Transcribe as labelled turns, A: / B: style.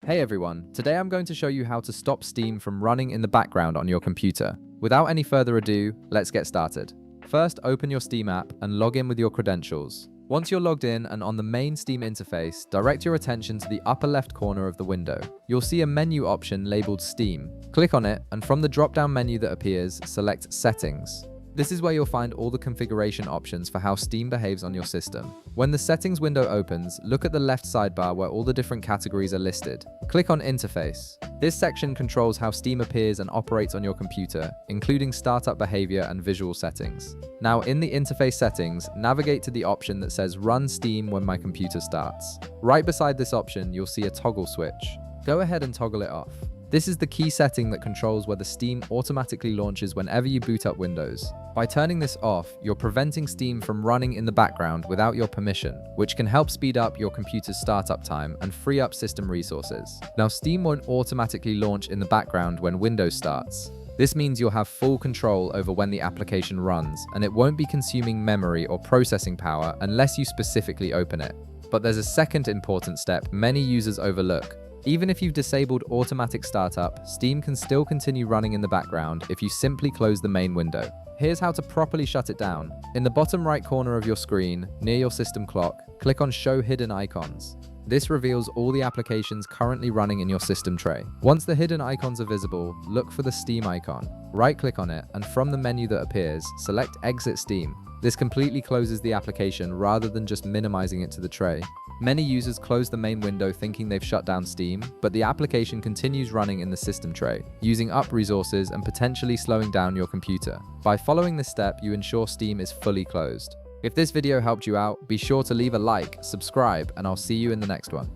A: Hey everyone, today I'm going to show you how to stop Steam from running in the background on your computer. Without any further ado, let's get started. First, open your Steam app and log in with your credentials. Once you're logged in and on the main Steam interface, direct your attention to the upper left corner of the window. You'll see a menu option labeled Steam. Click on it, and from the drop-down menu that appears, select Settings. This is where you'll find all the configuration options for how Steam behaves on your system. When the settings window opens, look at the left sidebar where all the different categories are listed. Click on Interface. This section controls how Steam appears and operates on your computer, including startup behavior and visual settings. Now, in the interface settings, navigate to the option that says Run Steam when my computer starts. Right beside this option, you'll see a toggle switch. Go ahead and toggle it off. This is the key setting that controls whether Steam automatically launches whenever you boot up Windows. By turning this off, you're preventing Steam from running in the background without your permission, which can help speed up your computer's startup time and free up system resources. Now, Steam won't automatically launch in the background when Windows starts. This means you'll have full control over when the application runs, and it won't be consuming memory or processing power unless you specifically open it. But there's a second important step many users overlook. Even if you've disabled automatic startup, Steam can still continue running in the background if you simply close the main window. Here's how to properly shut it down. In the bottom right corner of your screen, near your system clock, click on Show Hidden Icons. This reveals all the applications currently running in your system tray. Once the hidden icons are visible, look for the Steam icon. Right-click on it, and from the menu that appears, select Exit Steam. This completely closes the application rather than just minimizing it to the tray. Many users close the main window thinking they've shut down Steam, but the application continues running in the system tray, using up resources and potentially slowing down your computer. By following this step, you ensure Steam is fully closed. If this video helped you out, be sure to leave a like, subscribe, and I'll see you in the next one.